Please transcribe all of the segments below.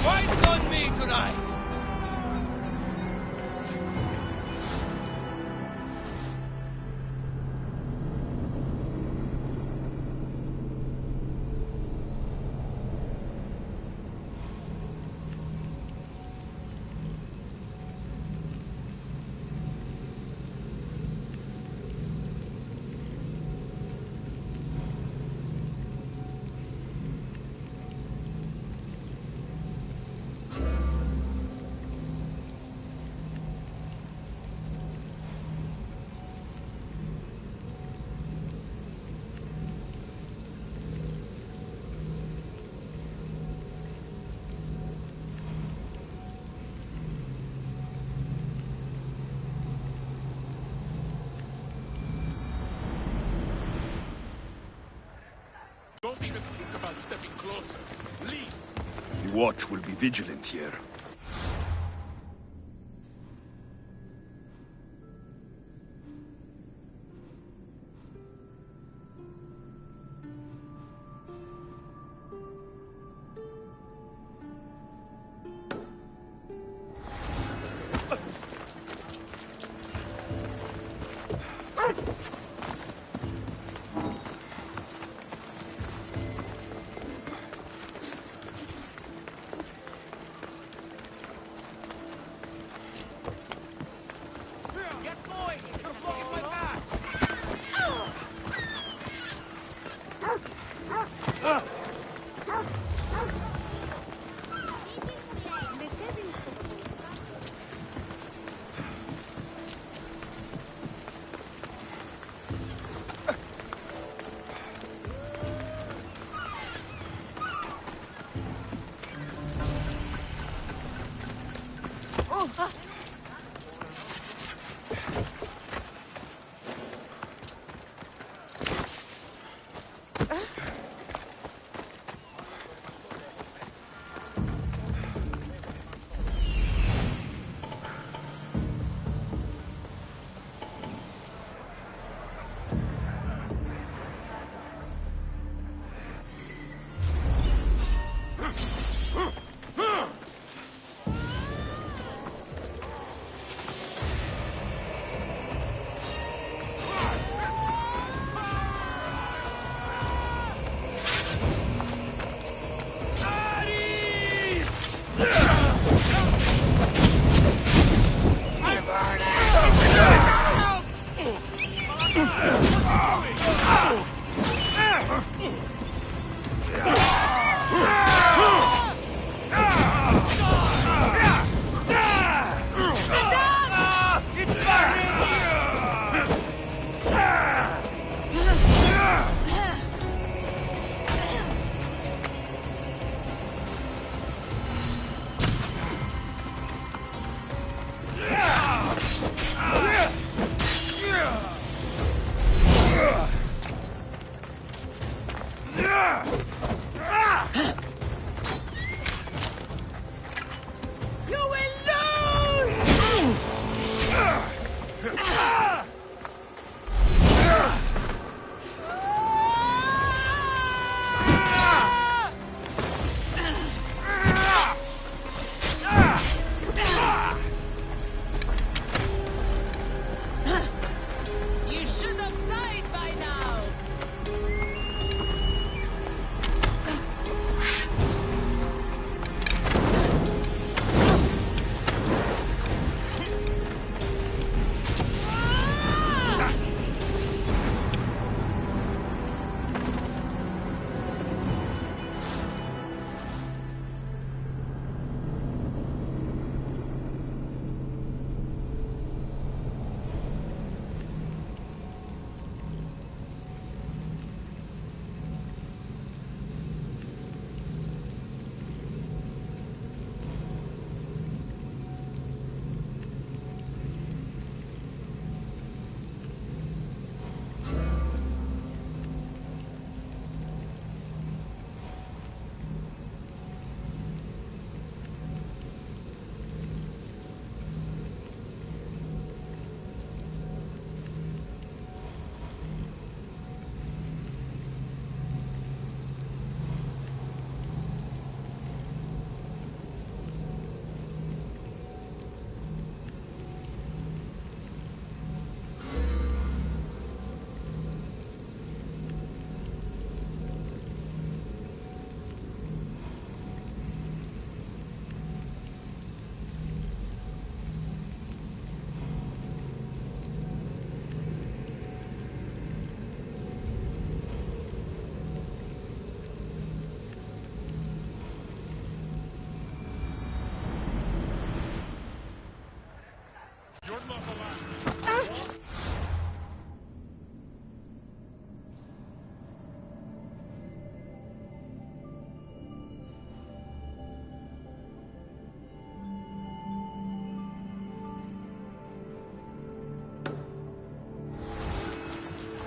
What's on me tonight? Don't even think about stepping closer. Leave. The watch will be vigilant here.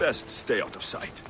Best stay out of sight.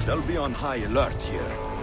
They'll be on high alert here.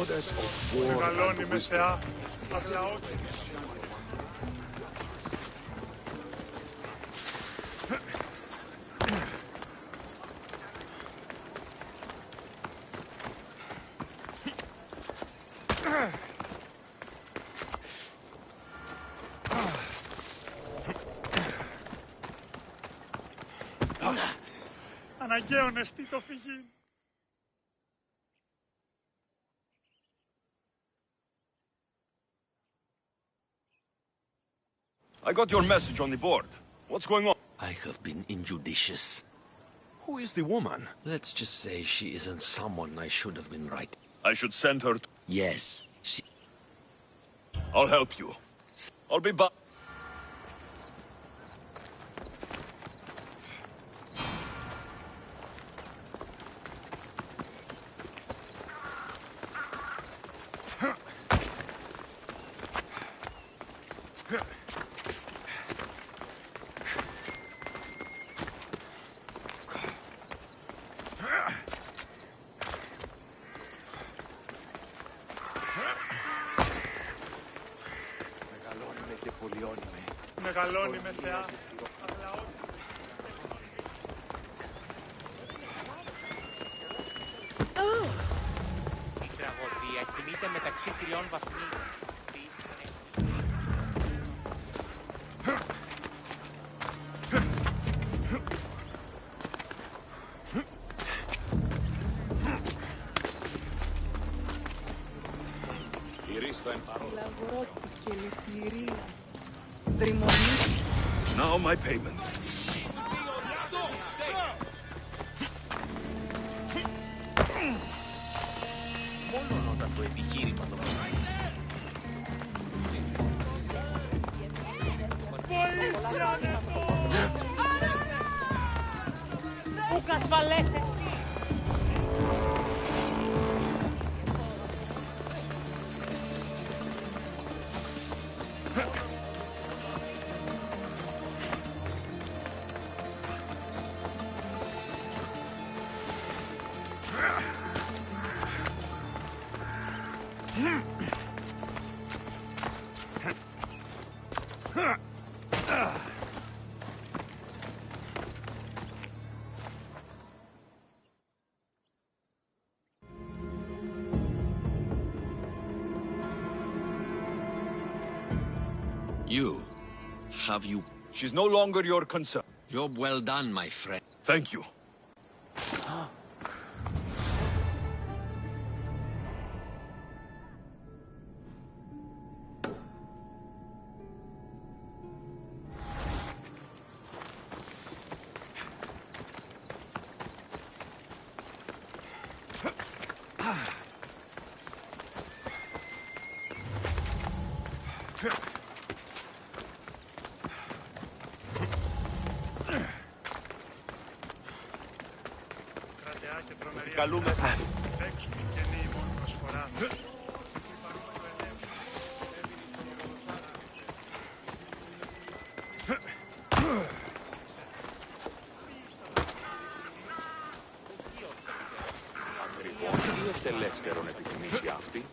goddess of war and wisdom. Αναγκαίο νεστή το φυγήν. I got your message on the board. What's going on? I have been injudicious. Who is the woman? Let's just say she isn't someone I should have been right. I should send her to... Yes, she... I'll help you. I'll be back. Μεγαλώνει με θεά. Η τραγωδία κινείται μεταξύ 3 βαθμίδων. Now my payment. Μόνο όταν το επιχείρημα το προχωράει. Ούκ ασφαλές εστί. You. Have you... She's no longer your concern. Job well done, my friend. Thank you. Καλούμεθα. Παίξουμε καινή μόνη προσφορά. Τι ευτελέστερον επιθυμήσει αυτή.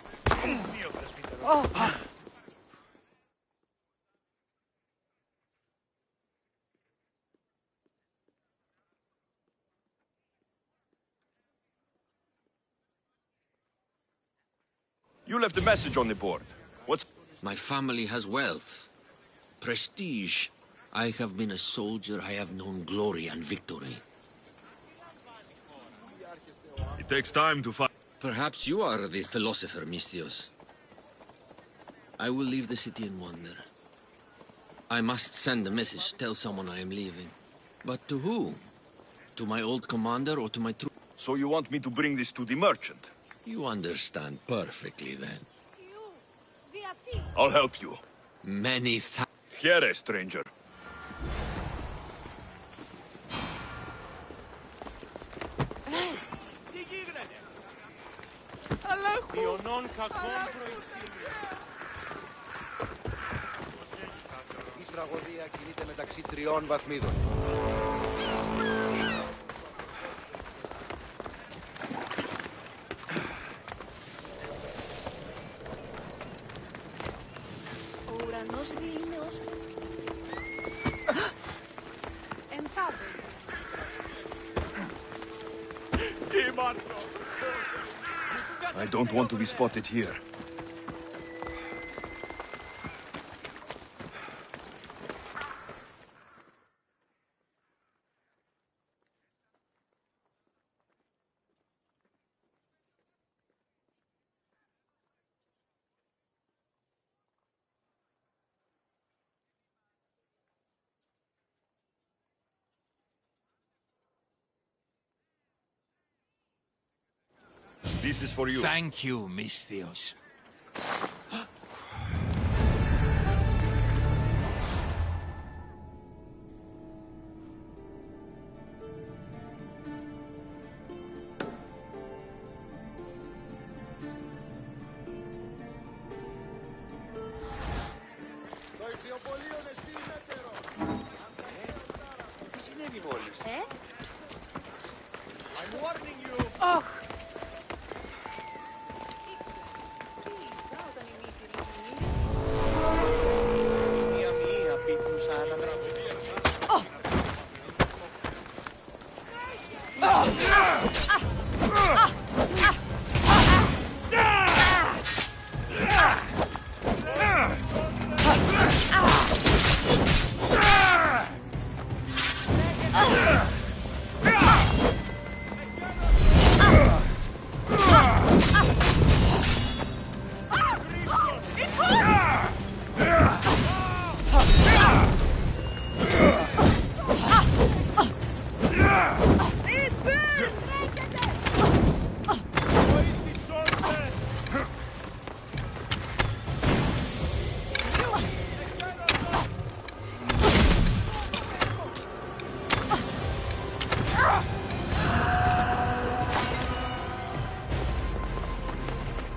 You left a message on the board. What's... My family has wealth. Prestige. I have been a soldier. I have known glory and victory. It takes time to find... Perhaps you are the philosopher, Misthios. I will leave the city in wonder. I must send a message, tell someone I am leaving. But to who? To my old commander or to my troop? So you want me to bring this to the merchant? You understand perfectly, then. I'll help you. Many Here, stranger. Ιωνών κακών προϊστήμιων. Η τραγωδία κινείται μεταξύ 3 βαθμίδων. Ουρανός δειλινός. Εμφάδες. I don't want to be spotted here. This is for you. Thank you, Misthios. Το ηθιοπολείο είναι στη μέτερο. Τι συνέβη μόλις? I'm warning you. Ωχ! Μία μία πίκνουσα αναδράμωση.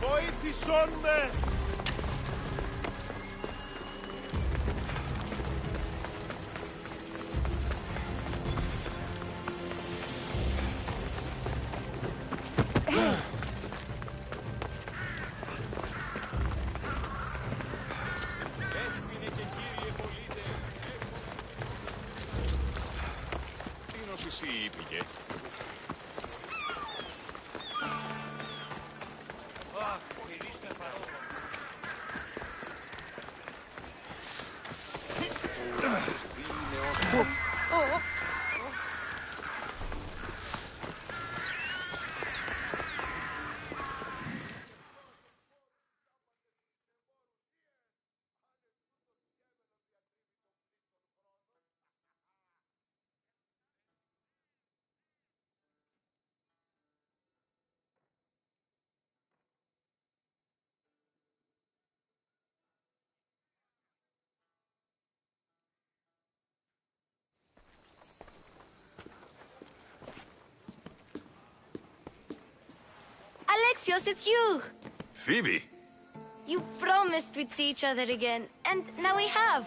Βοήθησόν με! Έσπινε και κύριε πολίτε. Τίνος εσύ πήγε. Alexios, it's you! Phoebe, You promised we'd see each other again, and now we have.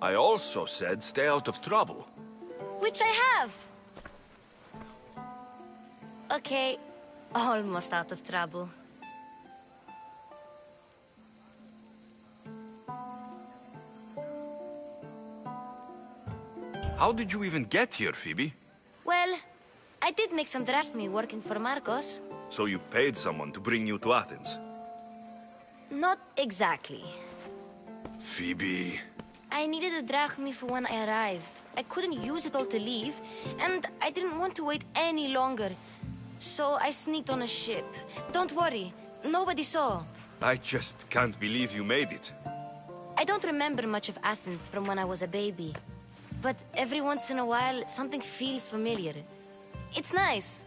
I also said stay out of trouble. Which I have. Okay, almost out of trouble. How did you even get here, Phoebe? Well, I did make some drachmi working for Marcos. So you paid someone to bring you to Athens? Not exactly. Phoebe... I needed a drachmi for when I arrived. I couldn't use it all to leave, and I didn't want to wait any longer. So I sneaked on a ship. Don't worry, nobody saw. I just can't believe you made it. I don't remember much of Athens from when I was a baby. But every once in a while, something feels familiar. It's nice.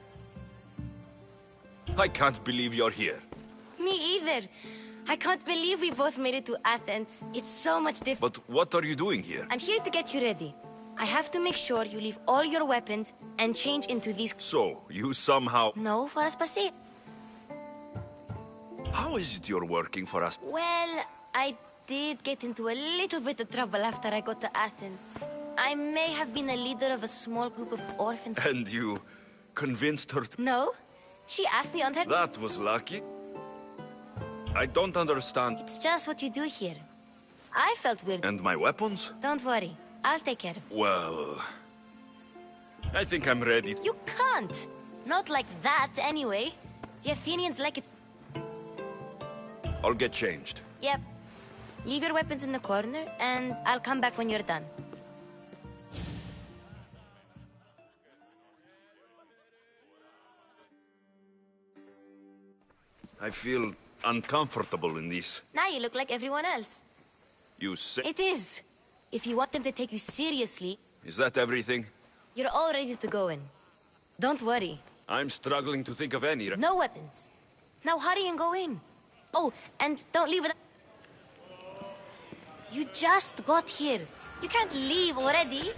I can't believe you're here. Me either. I can't believe we both made it to Athens. It's so much different. But what are you doing here? I'm here to get you ready. I have to make sure you leave all your weapons and change into these... So, you somehow... No, for us pasi. How is it you're working for us? Well, I did get into a little bit of trouble after I got to Athens. I may have been a leader of a small group of orphans. And you convinced her to... No, she asked me on her... That was lucky. I don't understand. It's just what you do here. I felt weird. And my weapons? Don't worry. I'll take care of it. Well... I think I'm ready. You can't! Not like that, anyway. The Athenians like it. I'll get changed. Yep. Leave your weapons in the corner, and I'll come back when you're done. I feel uncomfortable in this. Now you look like everyone else. You say... It is. If you want them to take you seriously, Is that everything? you're all ready to go in. Don't worry. I'm struggling to think of any... No weapons. Now hurry and go in. Oh, and don't leave it... You just got here. You can't leave already.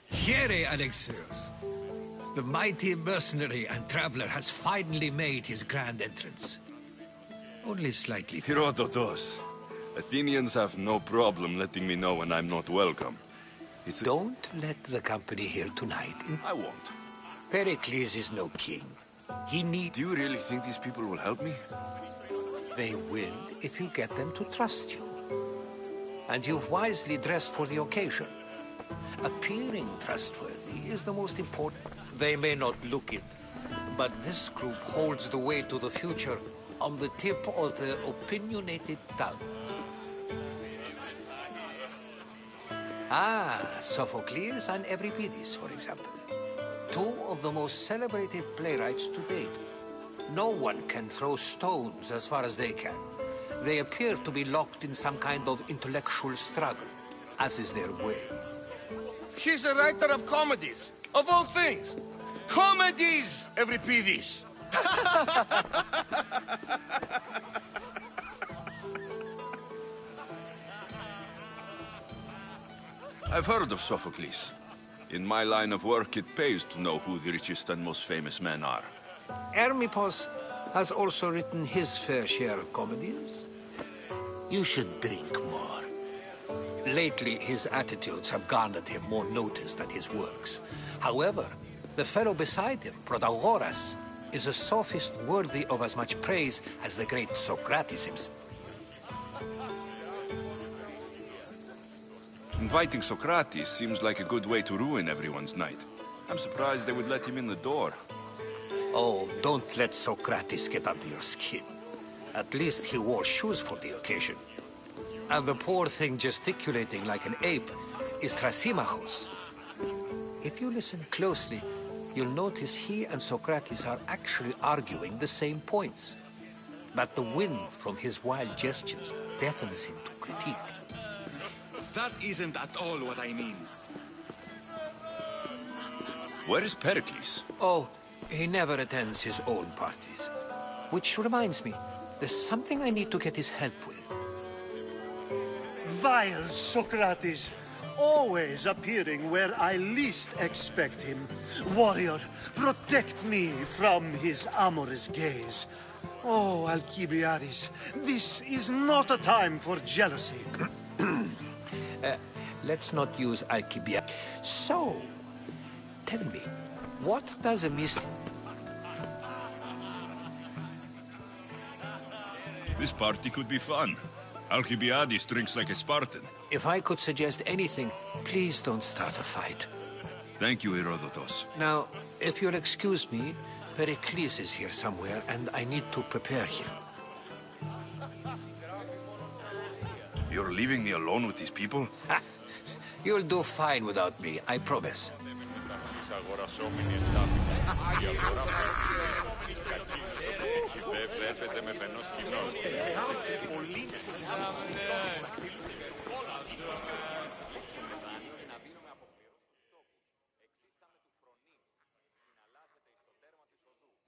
Here, Alexios. The mighty mercenary and traveler has finally made his grand entrance. Only slightly... Herodotus. Athenians have no problem letting me know when I'm not welcome. It's... Don't let the company here tonight. I won't. Pericles is no king. He needs... Do you really think these people will help me? They will if you get them to trust you. And you've wisely dressed for the occasion. Appearing trustworthy is the most important. They may not look it, but this group holds the way to the future on the tip of their opinionated tongue. Ah, Sophocles and Euripides, for example. Two of the most celebrated playwrights to date. No one can throw stones as far as they can. They appear to be locked in some kind of intellectual struggle, as is their way. He's a writer of comedies, of all things. Comedies, Euripides. I've heard of Sophocles. In my line of work, it pays to know who the richest and most famous men are. Hermippos has also written his fair share of comedies. You should drink more. Lately, his attitudes have garnered him more notice than his works. However, the fellow beside him, Protagoras, is a sophist worthy of as much praise as the great Socrates himself. Inviting Socrates seems like a good way to ruin everyone's night. I'm surprised they would let him in the door. Oh, don't let Socrates get under your skin. At least he wore shoes for the occasion. And the poor thing gesticulating like an ape is Thrasymachos. If you listen closely, you'll notice he and Socrates are actually arguing the same points. But the wind from his wild gestures deafens him to critique. That isn't at all what I mean. Where is Pericles? Oh, he never attends his own parties. Which reminds me, there's something I need to get his help with. Vile Socrates, always appearing where I least expect him. Warrior, protect me from his amorous gaze. Oh, Alcibiades, this is not a time for jealousy. Let's not use Alcibiades. So, tell me, what does a This party could be fun. Alcibiades drinks like a Spartan. If I could suggest anything, please don't start a fight. Thank you, Herodotus. Now, if you'll excuse me, Pericles is here somewhere, and I need to prepare him. You're leaving me alone with these people? Ha! You'll do fine without me, I promise.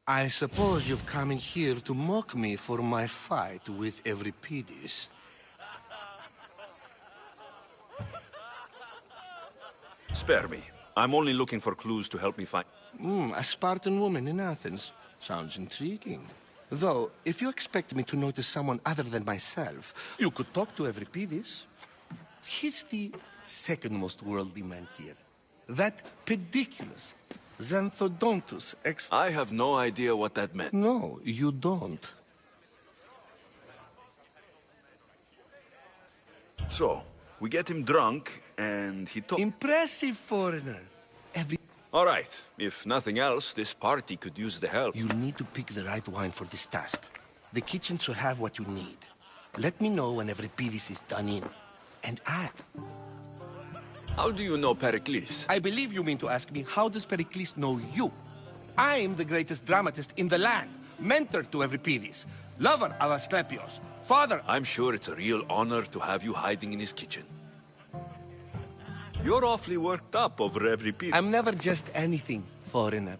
I suppose you've come in here to mock me for my fight with Euripides. Spare me. I'm only looking for clues to help me find... A Spartan woman in Athens. Sounds intriguing. Though, if you expect me to notice someone other than myself, you could talk to Euripides. He's the second most worldly man here. That pediculous, Xanthodontus I have no idea what that meant. No, you don't. So, we get him drunk, and he took... Impressive, foreigner. All right. If nothing else, this party could use the help. You need to pick the right wine for this task. The kitchen should have what you need. Let me know when Evripidis is done in. And How do you know Pericles? I believe you mean to ask me, how does Pericles know you? I'm the greatest dramatist in the land, mentor to Evripidis, lover of Asclepios, father... I'm sure it's a real honor to have you hiding in his kitchen. You're awfully worked up over Evripidis. I'm never just anything, foreigner.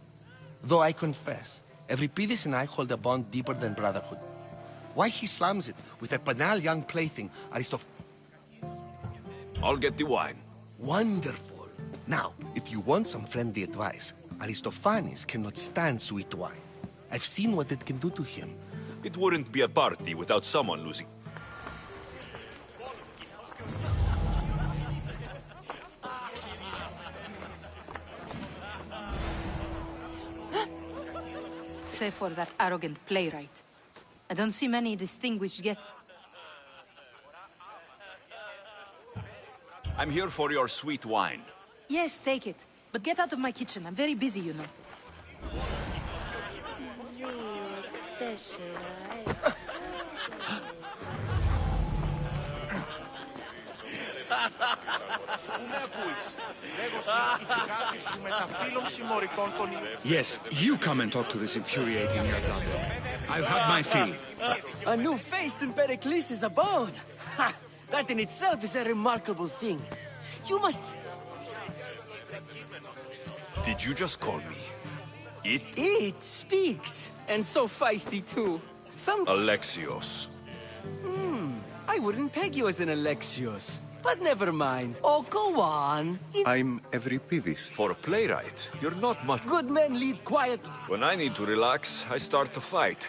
Though I confess, Evripidis and I hold a bond deeper than brotherhood. Why he slams it with a banal young plaything, I'll get the wine. Wonderful. Now, if you want some friendly advice, Aristophanes cannot stand sweet wine. I've seen what it can do to him. It wouldn't be a party without someone losing. Save for that arrogant playwright. I don't see many distinguished guests. I'm here for your sweet wine. Yes, take it. But get out of my kitchen. I'm very busy, you know. Yes, you come and talk to this infuriating Yardando. I've had my fill. A new face in Pericles' abode. Ha! That in itself is a remarkable thing. You must... Did you just call me it? It speaks. And so feisty, too. Alexios. I wouldn't peg you as an Alexios. But never mind. Oh, go on. I'm Evripidis. For a playwright, you're not much... Good men lead quiet. When I need to relax, I start to fight.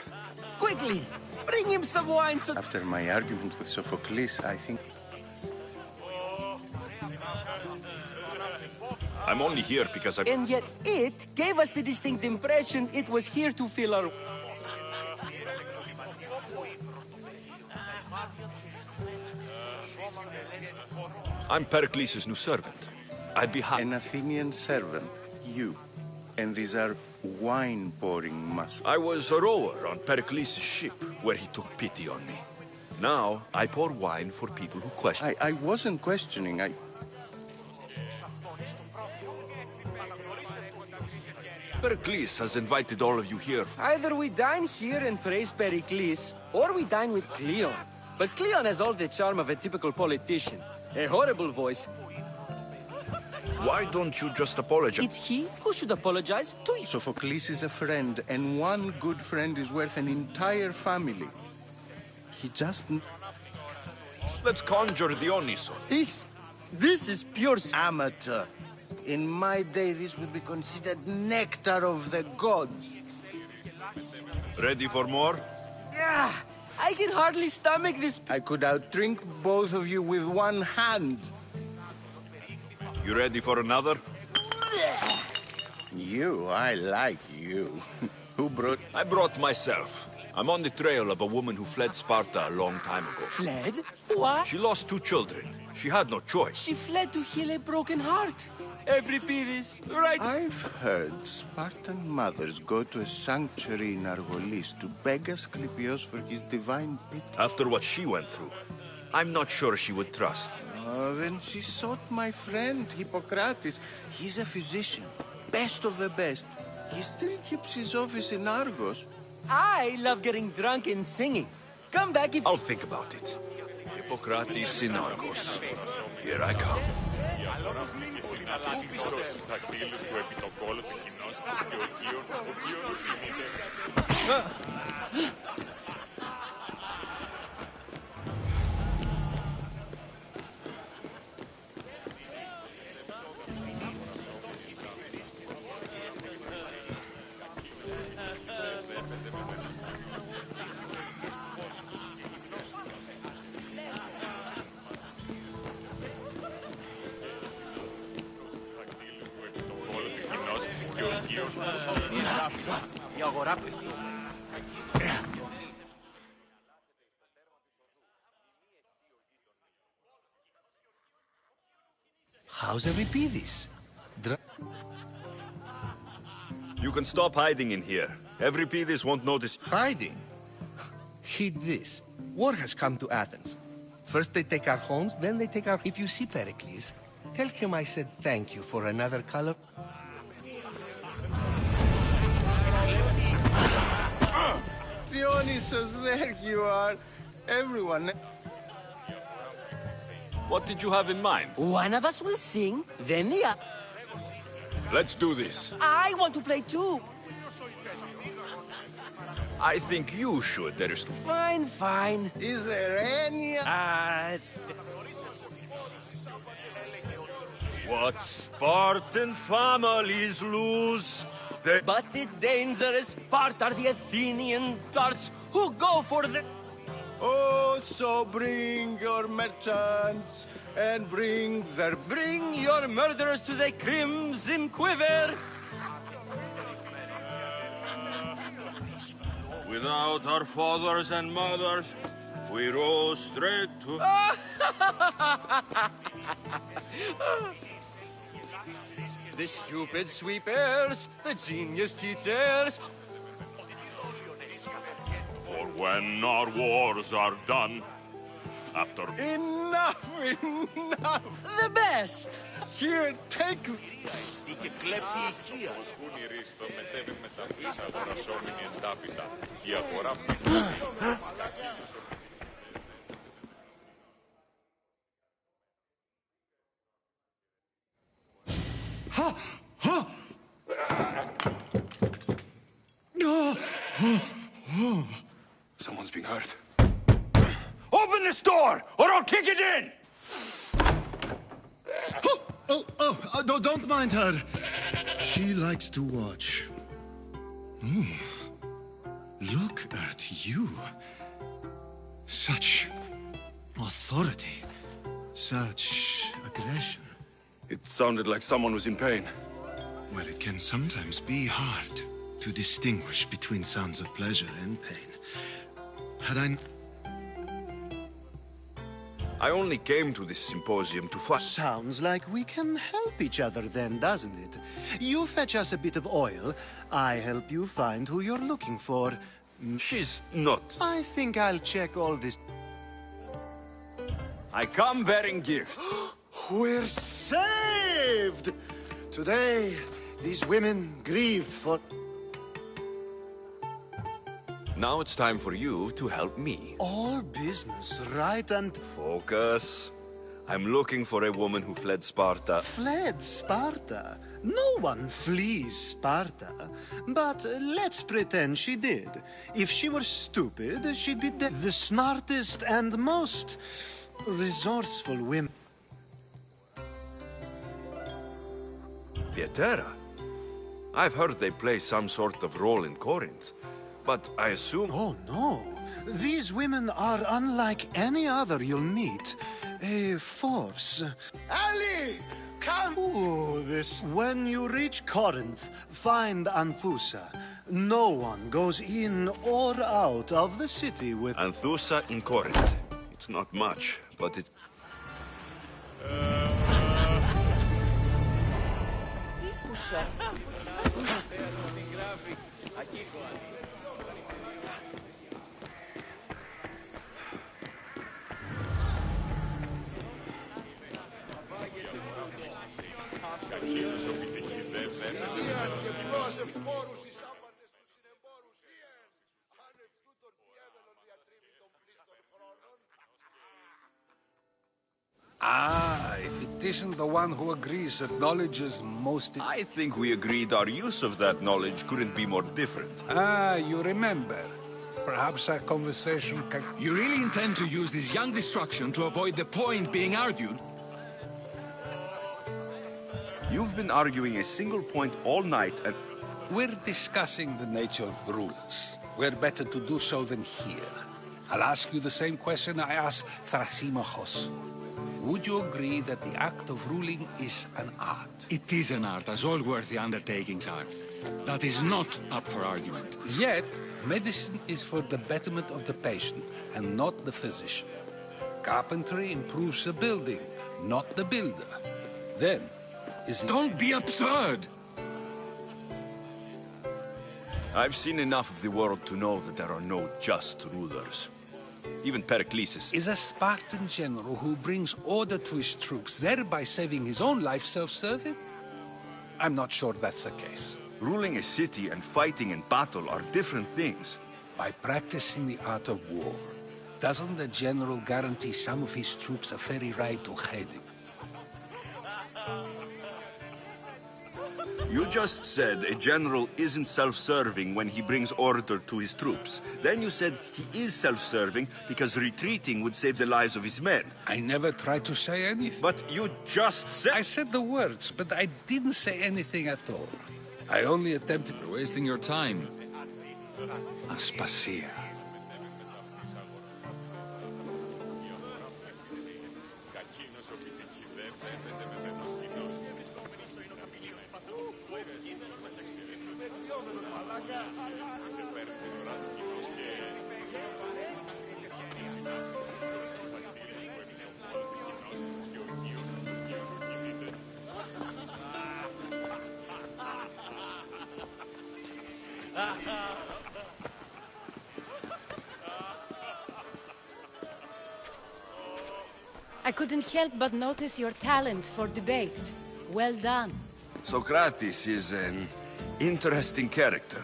Quickly! Bring him some wine so... After my argument with Sophocles, I think... I'm only here because I... And yet it gave us the distinct impression it was here to fill our... I'm Pericles' new servant. I'd be happy... An Athenian servant, you. And these are wine-pouring muscles. I was a rower on Pericles' ship, where he took pity on me. Now, I pour wine for people who question. I wasn't questioning, Pericles has invited all of you here. Either we dine here and praise Pericles, or we dine with Cleon. But Cleon has all the charm of a typical politician. A horrible voice. Why don't you just apologize? It's he who should apologize to you. Sophocles is a friend, and one good friend is worth an entire family. He just... Let's conjure Dionysos. This is pure... Amateur. In my day, this would be considered nectar of the gods. Ready for more? Yeah, I can hardly stomach this... I could outdrink both of you with one hand. You ready for another? You, I like you. Who brought... I brought myself. I'm on the trail of a woman who fled Sparta a long time ago. Fled? What? She lost 2 children. She had no choice. She fled to heal a broken heart. Evripidis, right? I've heard Spartan mothers go to a sanctuary in Argolis to beg Asclepios for his divine pity. After what she went through, I'm not sure she would trust. Oh, then she sought my friend, Hippocrates. He's a physician, best of the best. He still keeps his office in Argos. I love getting drunk and singing. Come back if... I'll think about it. Hippocrates in Argos. Here I come. Η αγορά που How's Euripides? You can stop hiding in here. Euripides won't notice. Hiding? Heed this. War has come to Athens. First they take our homes, then they take our... If you see Pericles, tell him I said thank you for another color. Dionysus, there you are. Everyone. What did you have in mind? One of us will sing, then the other. Let's do this. I want to play too. I think you should. There is... Fine, fine. Is there any... What Spartan families lose? But the dangerous part are the Athenian darts who go for the... Oh, so bring your merchants and bring their... Bring your murderers to the crimson quiver! Without our fathers and mothers, we rose straight to... The stupid sweepers, the genius teachers. For when our wars are done, after... Enough, enough! The best! Here, take... και κλέπτη οικία. Ρίστο μετέβη με τα πίστα αγορασόμενη εντάπιτα. Η αγορά που... Someone's being hurt. Open this door, or I'll kick it in! Don't mind her. She likes to watch. Look at you. Such authority. Such aggression. It sounded like someone was in pain. Well, it can sometimes be hard to distinguish between sounds of pleasure and pain. Had I only came to this symposium to fight. Sounds like we can help each other then, doesn't it? You fetch us a bit of oil, I help you find who you're looking for. She's not. I think I'll check all this. I come bearing gifts. We're saved! Today, these women grieved for... Now it's time for you to help me. All business, right? And... Focus. I'm looking for a woman who fled Sparta. Fled Sparta? No one flees Sparta. But let's pretend she did. If she were stupid, she'd be dead. The smartest and most resourceful women. Pietera. I've heard they play some sort of role in Corinth. But I assume... Oh, no. These women are unlike any other you'll meet. A force. Ali! Come! Oh, this... When you reach Corinth, find Anthusa. No one goes in or out of the city with... Anthusa in Corinth. It's not much, but it's... Ah, if it isn't the one who agrees that knowledge is most... I think we agreed our use of that knowledge couldn't be more different. Ah, you remember. Perhaps our conversation can... You really intend to use this young destruction to avoid the point being argued? You've been arguing a single point all night and... We're discussing the nature of rulers. We're better to do so than here. I'll ask you the same question I asked Thrasymachos. Would you agree that the act of ruling is an art? It is an art, as all worthy undertakings are. That is not up for argument. Yet, medicine is for the betterment of the patient and not the physician. Carpentry improves the building, not the builder. Then, is it... Don't be absurd! I've seen enough of the world to know that there are no just rulers. Even Pericles is a Spartan general who brings order to his troops, thereby saving his own life self-serving? I'm not sure that's the case. Ruling a city and fighting in battle are different things. By practicing the art of war, doesn't the general guarantee some of his troops a ferry ride to Kheding? You just said a general isn't self-serving when he brings order to his troops. Then you said he is self-serving because retreating would save the lives of his men. I never tried to say anything. But you just said... I said the words, but I didn't say anything at all. I only attempted... You're wasting your time. Aspasia. I couldn't help but notice your talent for debate. Well done. Socrates is an interesting character.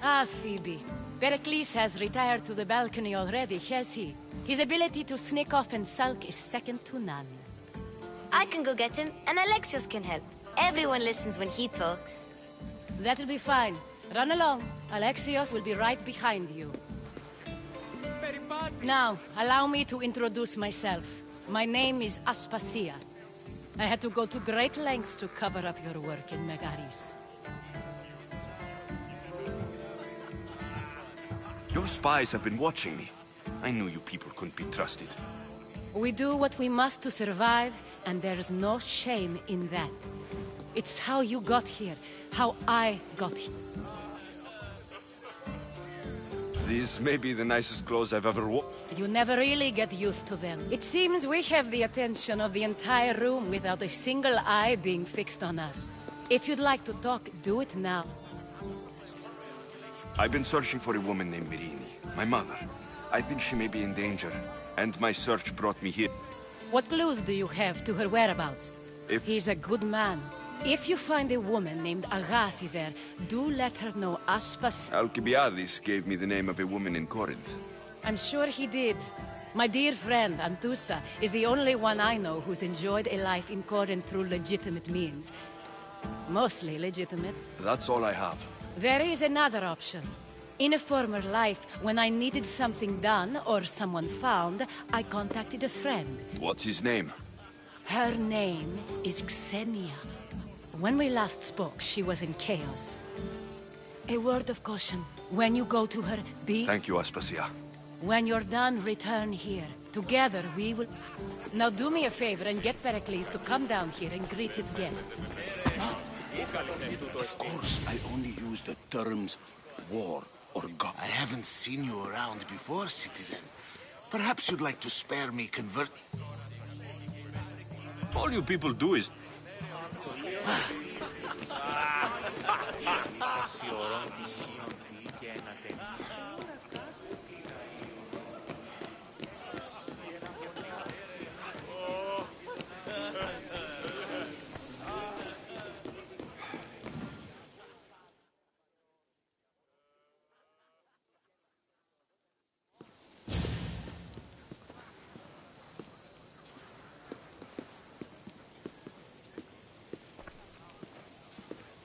Ah, Phoebe. Pericles has retired to the balcony already, has he? His ability to sneak off and sulk is second to none. I can go get him, and Alexios can help. Everyone listens when he talks. That'll be fine. Run along. Alexios will be right behind you. Now, allow me to introduce myself. My name is Aspasia. I had to go to great lengths to cover up your work in Megaris. Your spies have been watching me. I knew you people couldn't be trusted. We do what we must to survive, and there's no shame in that. It's how you got here, how I got here. These may be the nicest clothes I've ever worn. You never really get used to them. It seems we have the attention of the entire room without a single eye being fixed on us. If you'd like to talk, do it now. I've been searching for a woman named Mirini, my mother. I think she may be in danger, and my search brought me here. What clues do you have to her whereabouts? He's a good man. If you find a woman named Agathi there, do let her know Aspas... Alcibiades gave me the name of a woman in Corinth. I'm sure he did. My dear friend, Anthusa, is the only one I know who's enjoyed a life in Corinth through legitimate means. Mostly legitimate. That's all I have. There is another option. In a former life, when I needed something done or someone found, I contacted a friend. What's his name? Her name is Xenia. When we last spoke, she was in chaos. A word of caution. When you go to her, be... Thank you, Aspasia. When you're done, return here. Together, we will... Now do me a favor and get Pericles to come down here and greet his guests. Of course, I only use the terms war or god. I haven't seen you around before, citizen. Perhaps you'd like to spare me convert... All you people do is...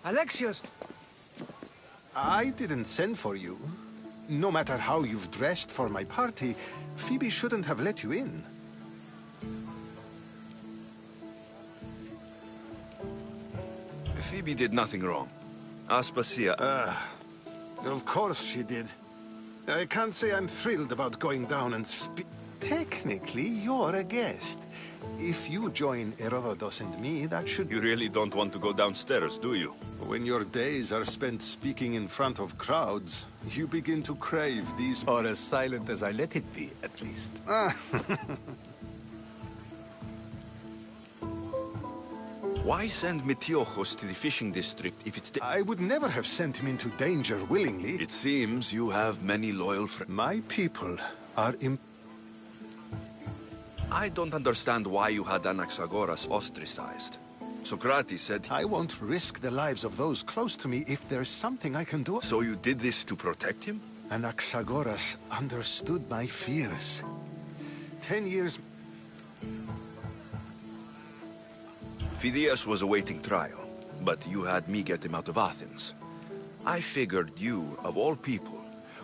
Alexios! I didn't send for you. No matter how you've dressed for my party, Phoebe shouldn't have let you in. Phoebe did nothing wrong. Aspasia... Of course she did. I can't say I'm thrilled about going down and technically, you're a guest. If you join Herodotus and me, that should... You really don't want to go downstairs, do you? When your days are spent speaking in front of crowds, you begin to crave these... Or as silent as I let it be, at least. Why send Metiochos to the fishing district if it's... I would never have sent him into danger willingly. It seems you have many loyal friends. My people are I don't understand why you had Anaxagoras ostracized. Socrates said... I won't risk the lives of those close to me if there's something I can do. So you did this to protect him? Anaxagoras understood my fears. 10 years... Phidias was awaiting trial, but you had me get him out of Athens. I figured you, of all people,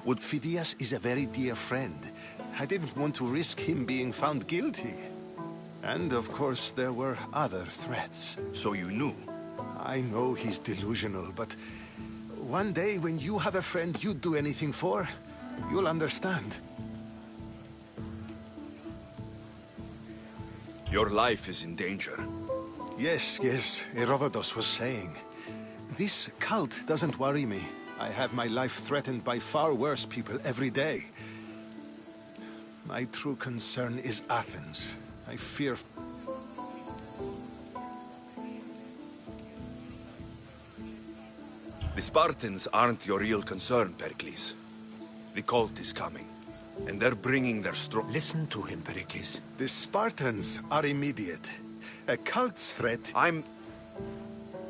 would... Phidias is a very dear friend. I didn't want to risk him being found guilty. And, of course, there were other threats. So you knew? I know he's delusional, but... one day, when you have a friend you'd do anything for, you'll understand. Your life is in danger. Yes, Herodotus was saying. This cult doesn't worry me. I have my life threatened by far worse people every day. My true concern is Athens. I fear... The Spartans aren't your real concern, Pericles. The cult is coming, and they're bringing their Listen to him, Pericles. The Spartans are immediate. A cult's threat... I'm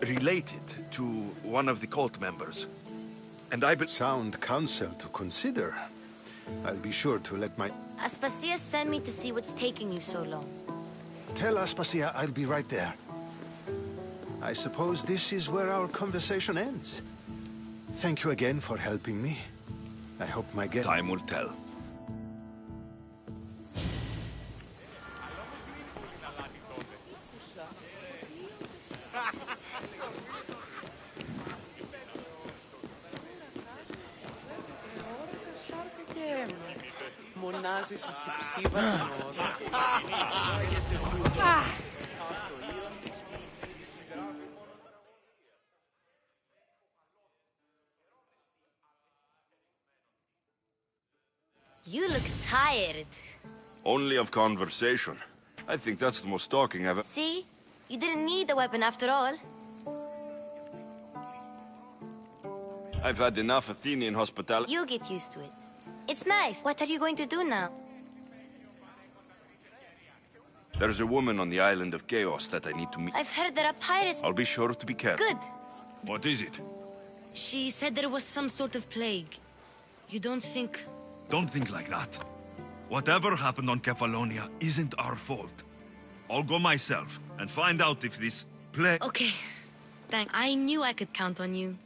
related to one of the cult members. And I... Sound counsel to consider. I'll be sure to let my... Aspasia sent me to see what's taking you so long. Tell Aspasia I'll be right there. I suppose this is where our conversation ends. Thank you again for helping me. I hope my guest... Time will tell. You look tired. Only of conversation. I think that's the most talking I've... See? You didn't need the weapon after all. I've had enough Athenian hospitality. You get used to it. It's nice. What are you going to do now? There's a woman on the island of Chaos that I need to meet. I've heard there are pirates. I'll be sure to be careful. Good. What is it? She said there was some sort of plague. You don't think... Don't think like that. Whatever happened on Kefalonia isn't our fault. I'll go myself and find out if this plague... Okay. Thanks. I knew I could count on you.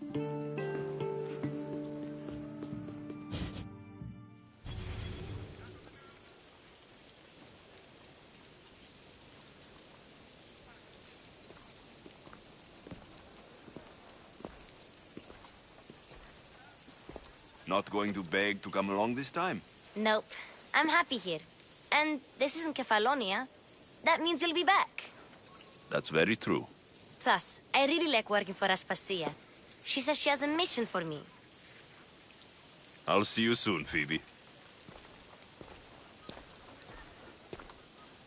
Not going to beg to come along this time? Nope. I'm happy here. And this isn't Kefalonia. That means you'll be back. That's very true. Plus, I really like working for Aspasia. She says she has a mission for me. I'll see you soon, Phoebe.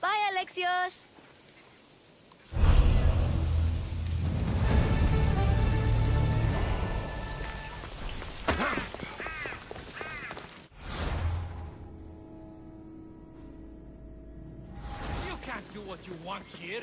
Bye, Alexios! Do what you want here.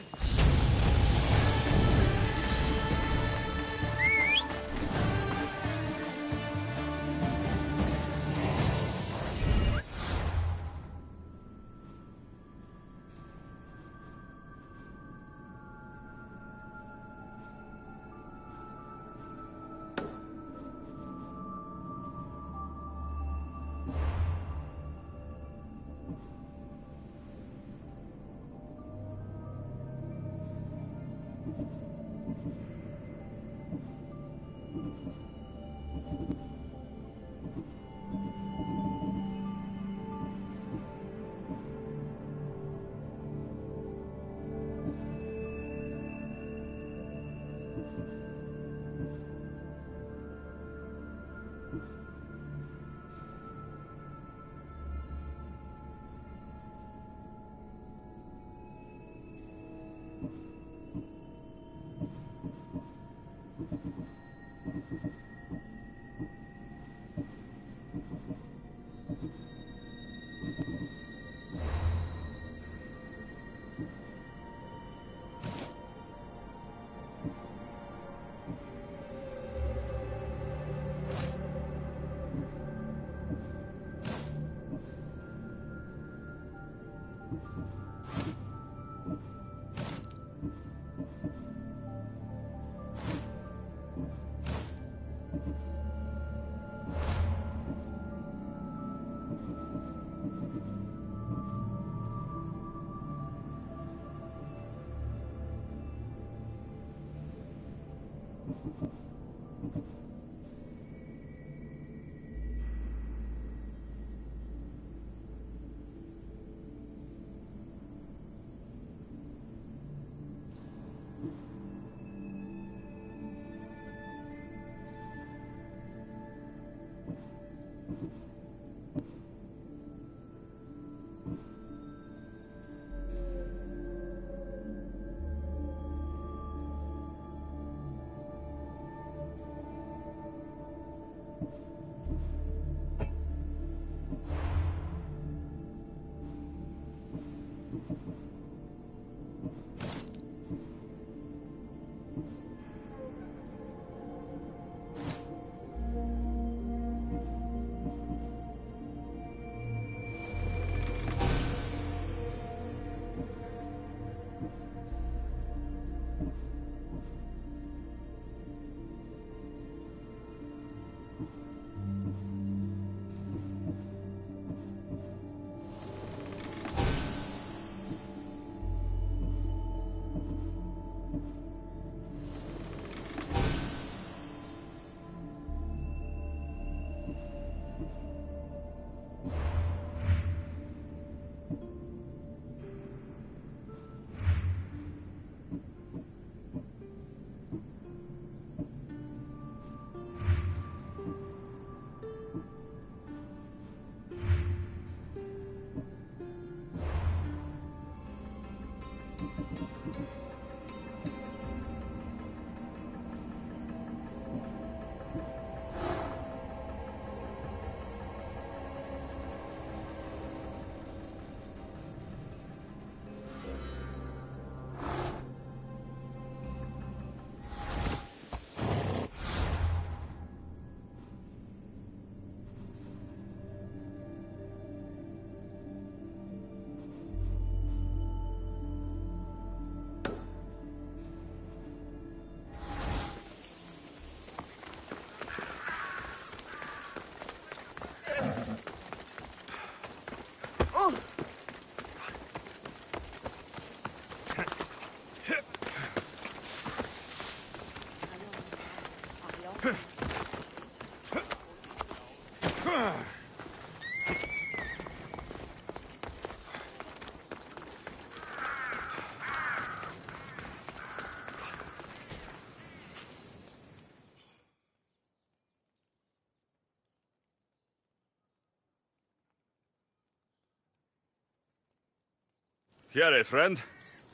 Here, friend.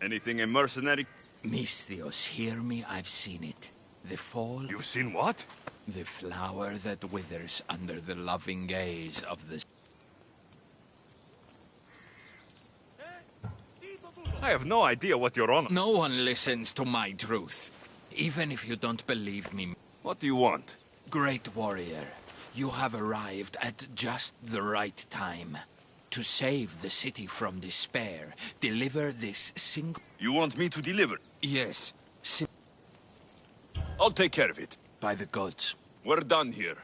Anything a mercenary? Misthios, hear me, I've seen it. The fall... You've seen what? The flower that withers under the loving gaze of the... I have no idea what you're on. No one listens to my truth, even if you don't believe me. What do you want? Great warrior, you have arrived at just the right time. To save the city from despair, deliver this single... You want me to deliver? Yes. I'll take care of it. By the gods. We're done here.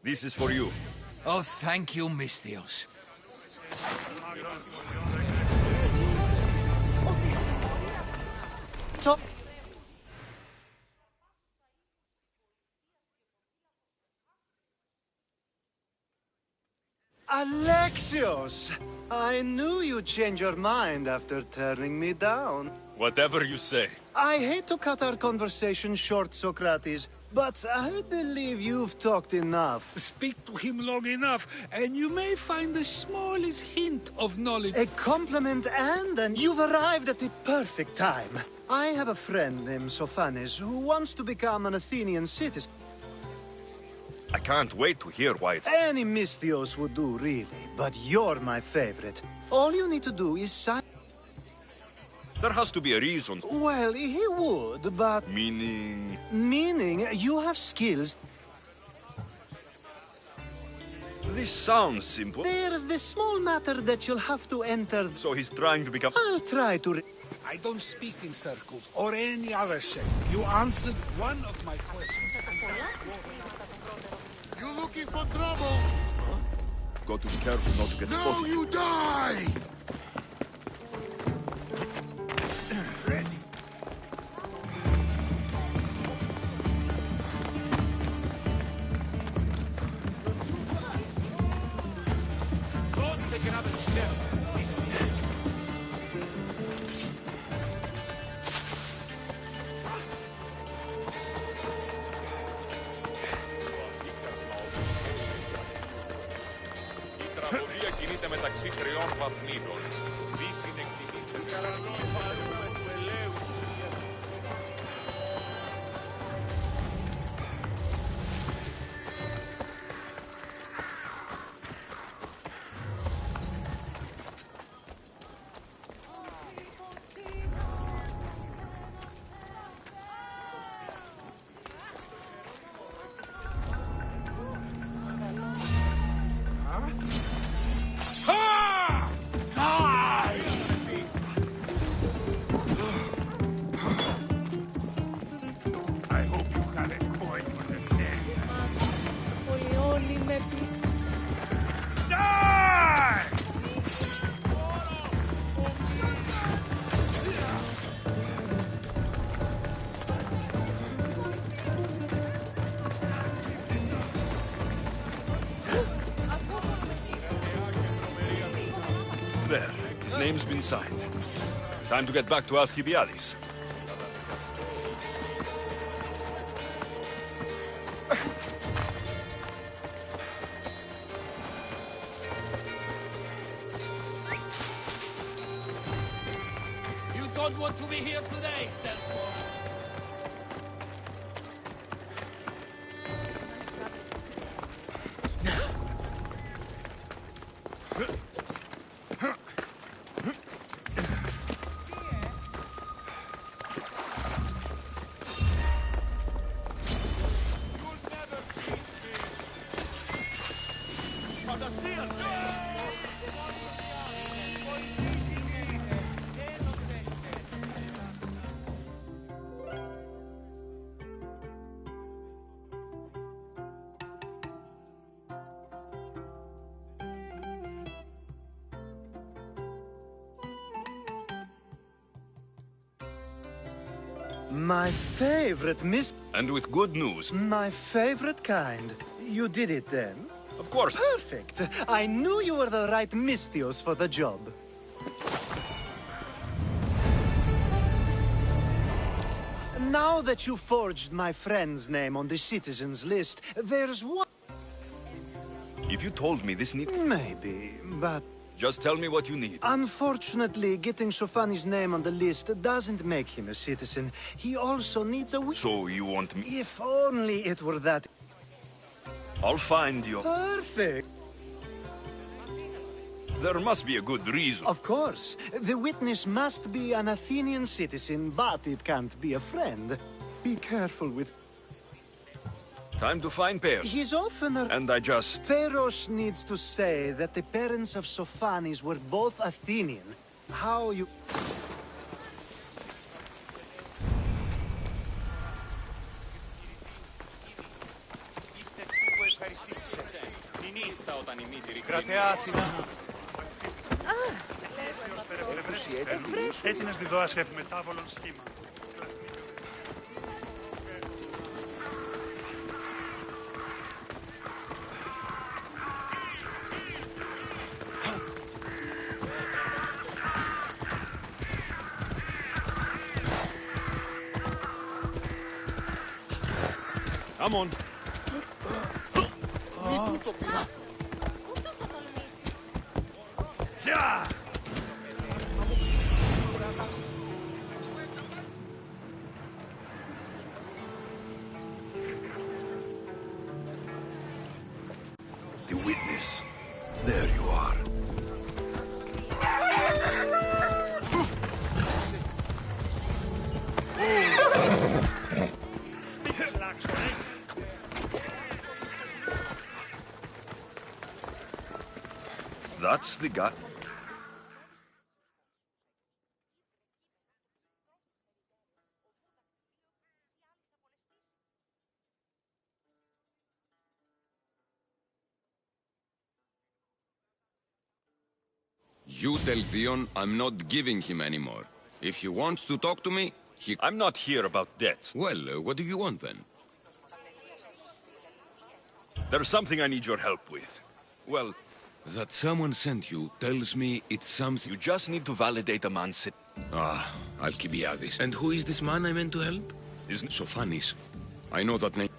This is for you. Oh, thank you, Misthios. So Alexios! I knew you'd change your mind after turning me down. Whatever you say. I hate to cut our conversation short, Socrates, but I believe you've talked enough. Speak to him long enough, and you may find the smallest hint of knowledge. A compliment, and you've arrived at the perfect time. I have a friend named Sophanes who wants to become an Athenian citizen. I can't wait to hear why it's... Any Misthios would do, really, but you're my favorite. All you need to do is sign... There has to be a reason. Well, he would, but... Meaning... Meaning you have skills. This sounds simple. There's this small matter that you'll have to enter... So he's trying to become... I'll try to... I don't speak in circles or any other shape. You answered one of my questions. You looking for trouble? Got to be careful not to get spotted. Now you die! Don't take another step. Η τραγωδία κινείται μεταξύ τριών βαθμίδων. Μη συνεκτιμήσει καρανόφασμα του ελαίου. There. His name's been signed. Time to get back to Alcibiades. You don't want to be here today, Celso. My favorite And with good news. My favorite kind. You did it then? Of course. Perfect. I knew you were the right Misthios for the job. Now that you forged my friend's name on the citizens list, there's one... If you told me this need... Maybe, but... Just tell me what you need. Unfortunately, getting Sofani's name on the list doesn't make him a citizen. He also needs a... So you want me... If only it were that... I'll find you. Perfect. There must be a good reason. Of course. The witness must be an Athenian citizen, but it can't be a friend. Be careful with... Time to find Peros. He's often a... And I just... Peros needs to say that the parents of Sophanes were both Athenian. How you... Είστε που ευχαριστήσεις όταν η μύτη ρίχνει. Κρατεά Αθηνά. Έτεινες τη δώα σε μετάβολον σχήμα. Come on. Yeah. The witness. There you are. That's the guy. You tell Theon I'm not giving him anymore. If he wants to talk to me, I'm not here about debts. Well, what do you want then? There's something I need your help with. Well, that someone sent you tells me it's something... You just need to validate a man's... Alcibiades. And who is this man I meant to help? Isn't Sophanis. I know that name.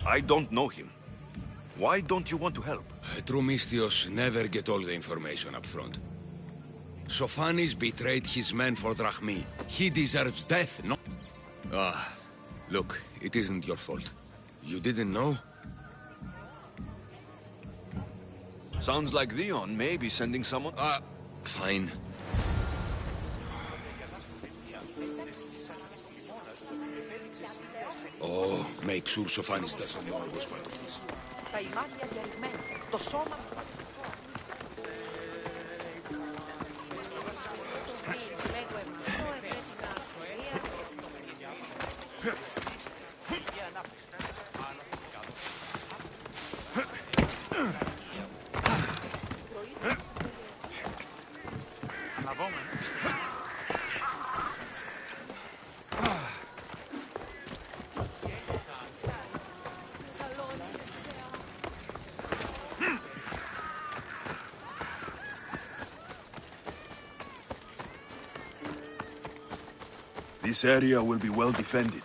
I don't know him. Why don't you want to help? True Misthios never get all the information up front. Sophanis betrayed his men for Drachmi. He deserves death, no? Look, it isn't your fault. You didn't know? Sounds like Theon may be sending someone. Fine. Oh, make sure Sophanis doesn't know I was part of this. This area will be well defended.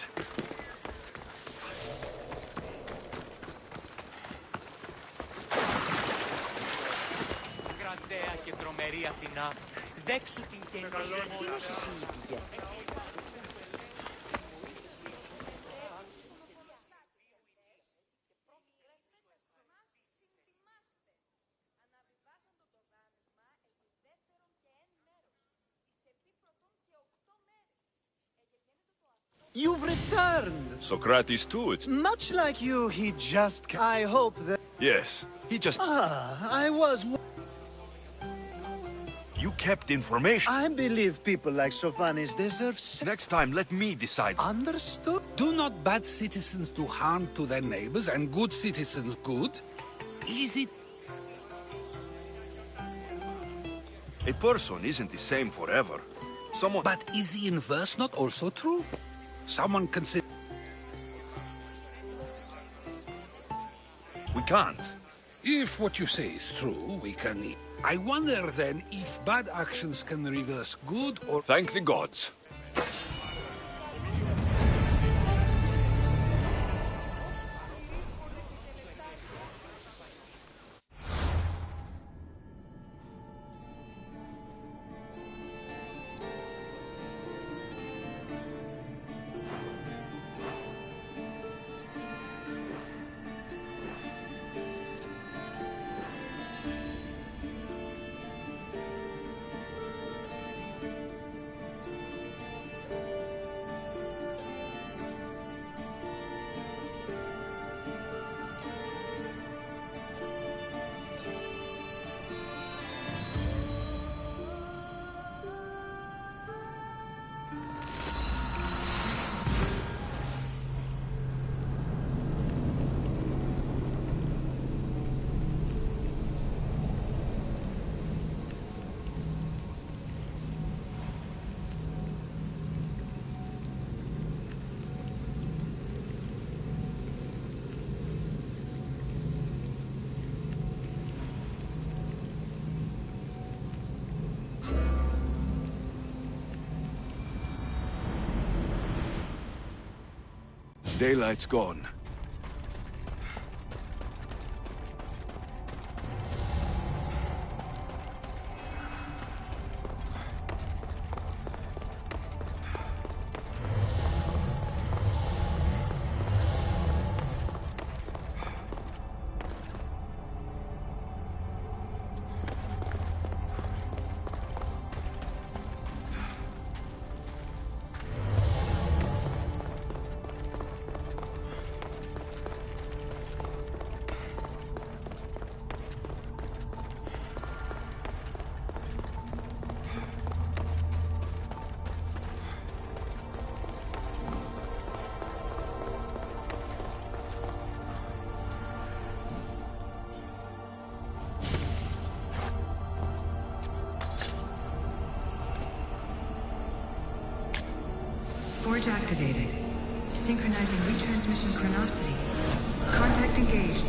Κρατέα και τρομερή Αθηνά, δέξου την καινούργια εκδήλωση συλλογία. You've returned! Socrates too, it's... Much like you, he just... I hope that... Yes, he just... I was... You kept information. I believe people like Sophanis deserve... Next time, let me decide. Understood? Do not bad citizens do harm to their neighbors and good citizens good? Is it... A person isn't the same forever. Someone... But is the inverse not also true? Someone consider... We can't. If what you say is true, we can... I wonder then if bad actions can reverse good or... Thank the gods. Daylight's gone. Forge activated. Synchronizing retransmission chronicity. Contact engaged.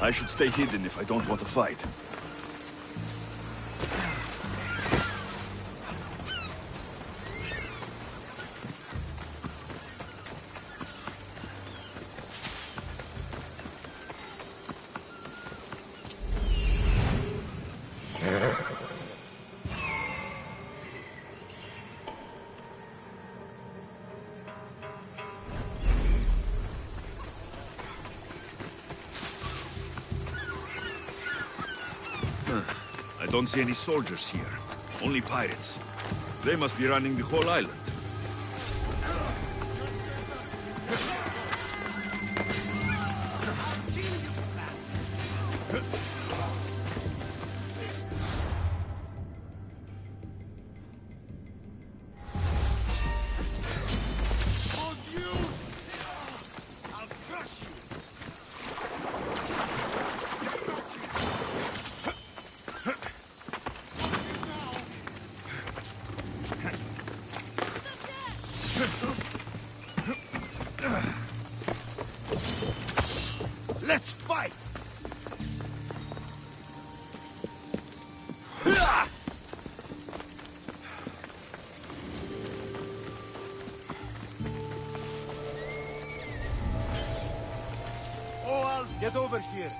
I should stay hidden if I don't want to fight. I don't see any soldiers here. Only pirates. They must be running the whole island. Let's fight! Oh, I'll get over here.